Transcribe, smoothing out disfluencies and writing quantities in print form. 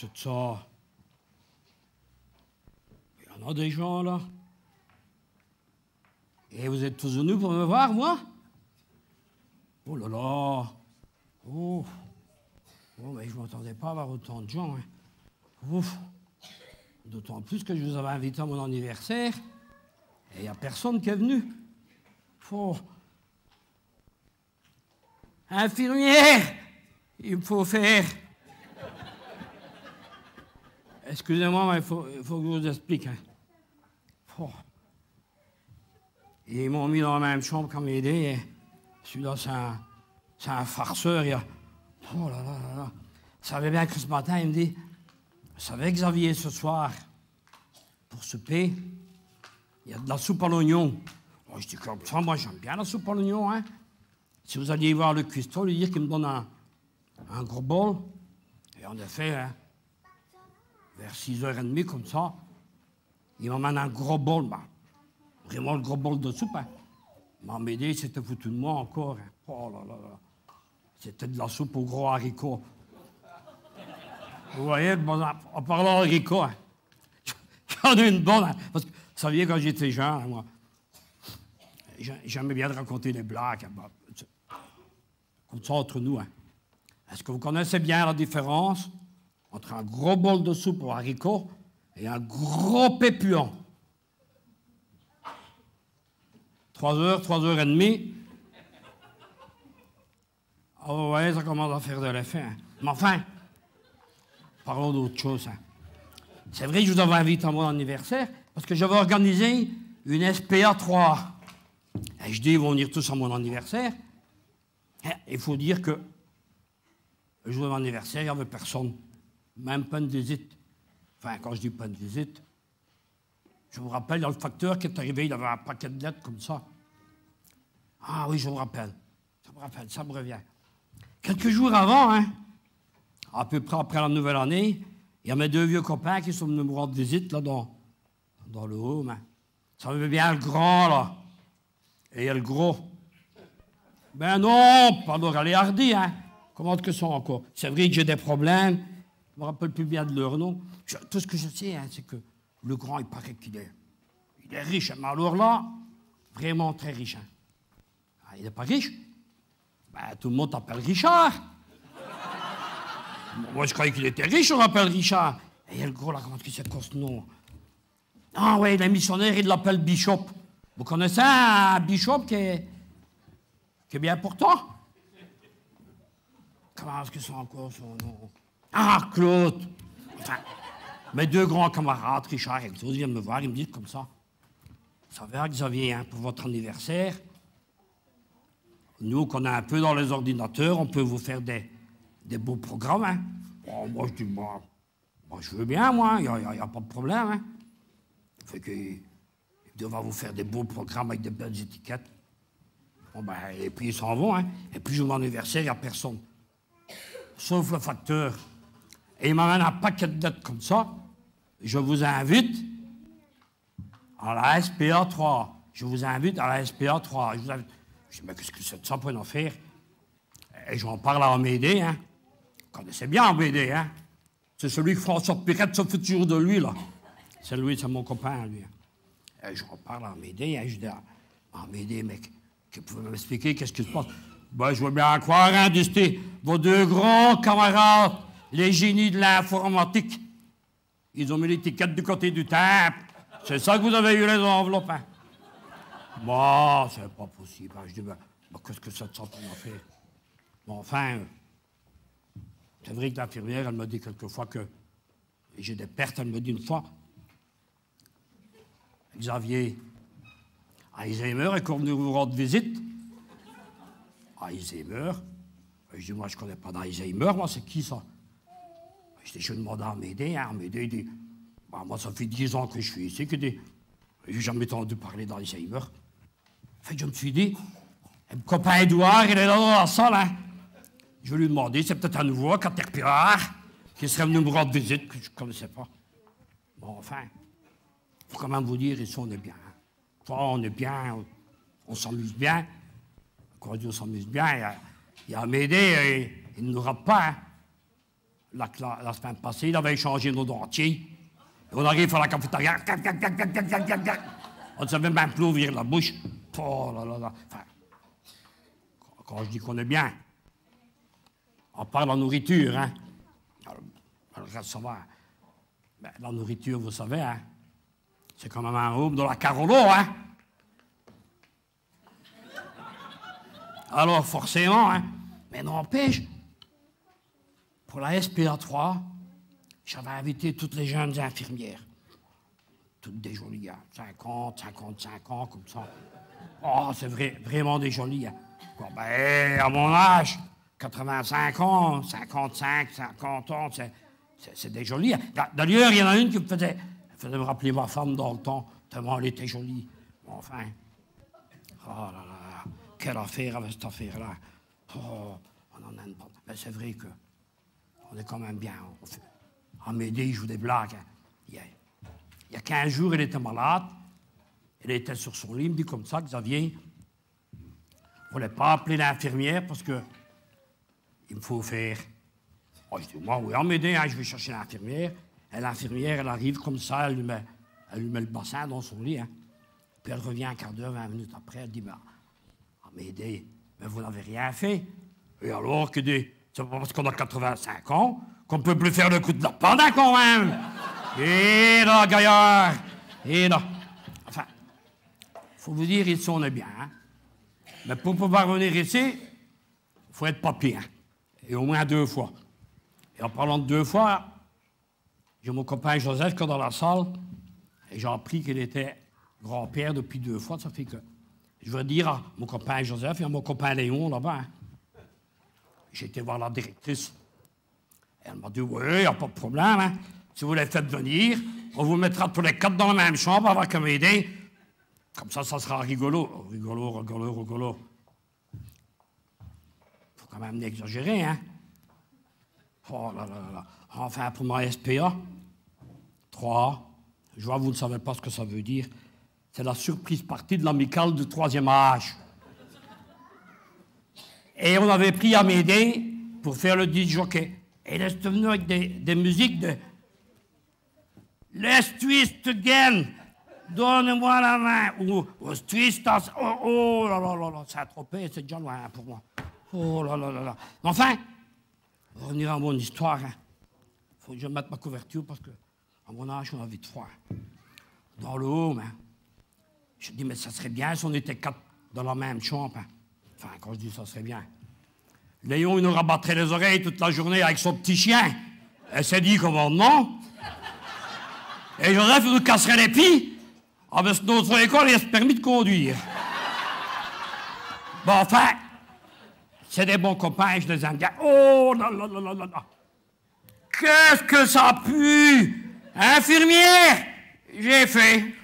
c'est ça? Il y en a des gens, là. Et vous êtes tous venus pour me voir, moi? Oh là là! Oh! Oh, mais je ne m'attendais pas à avoir autant de gens, hein. Ouf! D'autant plus que je vous avais invité à mon anniversaire, et il n'y a personne qui est venu. Oh! Infirmière! Il me faut faire... Excusez-moi, mais il faut que je vous explique. Hein. Oh. Ils m'ont mis dans la même chambre qu'à m'aider. Celui-là, c'est un farceur. Oh là là là là. Vous savez bien que ce matin, il me dit, vous savez, Xavier, ce soir, pour souper, il y a de la soupe à l'oignon. Oh, je dis comme ça, moi, j'aime bien la soupe à l'oignon. Hein. Si vous alliez voir le cuistot, lui dire qu'il me donne un gros bol. Et en effet, hein, vers 6h30, comme ça, il m'emmène un gros bol, ben, vraiment le gros bol de soupe. Hein. M'aider, c'était foutu de moi encore. Hein. Oh là là là. C'était de la soupe aux gros haricots. Vous voyez, bon, en parlant haricots, hein, j'en ai une bonne. Hein, parce que, vous saviez, quand j'étais jeune, hein, moi, j'aimais bien de raconter des blagues. Hein, comme ça, entre nous. Hein. Est-ce que vous connaissez bien la différence entre un gros bol de soupe aux haricots et un gros pépuant? 3h, 3h30. Ah, vous voyez, ça commence à faire de l'effet. Hein. Mais enfin, parlons d'autre chose. Hein. C'est vrai que je vous avais invité à mon anniversaire parce que j'avais organisé une SPA 3. Et je dis, ils vont venir tous à mon anniversaire. Il faut dire que le jour de mon anniversaire, il n'y avait personne. Même pas une visite. Enfin, quand je dis pas une visite, je vous rappelle, il y a le facteur qui est arrivé, il avait un paquet de lettres comme ça. Ah oui, je me rappelle. Ça me revient. Quelques jours avant, hein, à peu près après la nouvelle année, il y a mes deux vieux copains qui sont venus me rendre visite là, dans le home. Hein. Ça veut bien le grand, là. Et il y a le gros. Ben non, pas aller hardi, hein. Comment que ça encore? C'est vrai que j'ai des problèmes. Je ne me rappelle plus bien de leur nom. Tout ce que je sais, hein, c'est que le grand, il paraît qu'il est riche. Hein. Mais alors là, vraiment très riche. Hein. Ah, il n'est pas riche? Ben, tout le monde t'appelle Richard. Moi, je croyais qu'il était riche, on l'appelle Richard. Et il y a le gros, là, comment est-ce que c'est quoi ce nom? Ah oui, les missionnaires, ils l'appellent Bishop. Vous connaissez un Bishop qui est bien portant? Comment est-ce que c'est encore son nom? Ah, Claude! Enfin, mes deux grands camarades, Richard et Claude, viennent me voir, ils me disent comme ça. Vous savez, Xavier, hein, pour votre anniversaire, nous, qu'on est un peu dans les ordinateurs, on peut vous faire des beaux programmes. Hein. Bon, moi, je dis, moi, je veux bien, moi, il n'y a pas de problème. Hein. Fait qu'ils doivent vous faire des beaux programmes avec des belles étiquettes. Bon, ben, et puis ils s'en vont. Hein. Et puis, jour de mon anniversaire, il n'y a personne. Sauf le facteur. Et il m'amène un paquet de lettres comme ça. Je vous invite à la SPA 3. Je vous invite à la SPA 3. Je dis, mais qu'est-ce que c'est de ça pour une affaire? Et j'en parle à Amédée, hein. Vous connaissez bien Amédée, hein. C'est celui que François Pirette se fout toujours de lui, là. C'est lui, c'est mon copain, lui. Et j'en parle à Amédée, hein. Je dis à Amédée, mec, vous pouvez m'expliquer qu'est-ce qui se passe? Ben, je veux bien croire, hein, vos deux grands camarades, les génies de l'informatique. Ils ont mis l'étiquette du côté du temple. C'est ça que vous avez eu les enveloppes, hein. Bon, c'est pas possible. Je dis, ben, qu'est-ce que ça te sent pour faire? Bon, enfin, c'est vrai que l'infirmière, elle me dit quelquefois que j'ai des pertes. Elle me dit une fois, Xavier, Alzheimer est venu vous rendre visite. Alzheimer? Je dis, moi, je ne connais pas d'Alzheimer. Moi, c'est qui, ça? Je dis, je demande à Amédée. Hein. Amédée, il dit, bah, moi, ça fait 10 ans que je suis ici. Je n'ai jamais entendu parler d'Alzheimer. Fait que je me suis dit, mon copain Édouard, il est là dans la salle. Hein. Je vais lui demander, c'est peut-être un nouveau Caterpillar qui serait venu me rendre visite, que je ne connaissais pas. Bon, enfin, il faut quand même vous dire, ici, on est bien. Hein. Enfin, on est bien, on s'amuse bien. Quand on s'amuse bien, il y a Amédée, il ne nous rate pas. Hein. la semaine passée, il avait changé nos dentiers. Et on arrive à la cafétéria. On ne savait même plus ouvrir la bouche. Oh là là là. Enfin, quand je dis qu'on est bien, on parle en nourriture, hein. Alors, ça va. Ben, la nourriture, vous savez, hein, c'est quand même un rhume de la Carolo, hein. Alors, forcément, hein. Mais n'empêche, pour la SPA3, j'avais invité toutes les jeunes infirmières. Toutes des jolies gars. 50, 55 ans, comme ça. Oh, c'est vraiment des jolies. Hein. Bon, ben, à mon âge, 85 ans, 55, 50 ans, c'est des jolies. Hein. D'ailleurs, il y en a une qui me faisait me rappeler ma femme dans le temps, tellement elle était jolie. Bon, enfin, oh là là, quelle affaire avec cette affaire-là. Oh, on en a une bonne. Mais c'est vrai que on est quand même bien. En Médée, il joue des blagues. Hein. Il y a 15 jours, elle était malade. Elle était sur son lit, il me dit comme ça, Xavier, ne voulait pas appeler l'infirmière parce que il me faut faire. Oh, je dis, moi, oui, en Médée, hein, je vais chercher l'infirmière. Et l'infirmière, elle arrive comme ça, elle lui met le bassin dans son lit. Hein. Puis elle revient un quart d'heure, 20 minutes après, elle dit, mais en Médée, mais vous n'avez rien fait. Et alors, c'est pas parce qu'on a 85 ans qu'on ne peut plus faire le coup de la panda quand même. Et là, gaillard, et là. Enfin, il faut vous dire, ici, on est bien. Hein? Mais pour pouvoir venir ici, il faut être papier. Hein? Et au moins 2 fois. Et en parlant de 2 fois, j'ai mon copain Joseph qui est dans la salle, et j'ai appris qu'il était grand-père depuis 2 fois. Ça fait que je veux dire à mon copain Joseph et à mon copain Léon là-bas. Hein? J'ai été voir la directrice. Elle m'a dit, oui, il n'y a pas de problème. Hein? Si vous les faites venir, on vous mettra tous les 4 dans la même chambre avec un aidé. Comme ça sera rigolo. Rigolo. Faut quand même exagérer, hein. Oh là là là. Enfin, pour ma SPA, 3, je vois que vous ne savez pas ce que ça veut dire. C'est la surprise partie de l'amicale du 3e âge. Et on avait pris à m'aider pour faire le disc-jockey. Et là, c'était venu avec des musiques de... Let's twist again. Donne-moi la main. Ou twist us. Oh là là là là. C'est trop payé, c'est déjà loin pour moi. Oh là là là là. Enfin, on va revenir à mon histoire. Il faut que je mette ma couverture parce que, à mon âge, on a vite froid. Dans le home, hein. Je dis, mais ça serait bien si on était 4 dans la même chambre. Hein. Enfin, quand je dis ça serait bien. Léon, il nous rabattrait les oreilles toute la journée avec son petit chien. Elle s'est dit comment non. Et Joseph, il nous casserait les pieds. Avec notre école, il a ce permis de conduire. Bon, enfin, c'est des bons copains, je les aime bien. Oh là là là là là là. Qu'est-ce que ça pue! Infirmière! J'ai fait.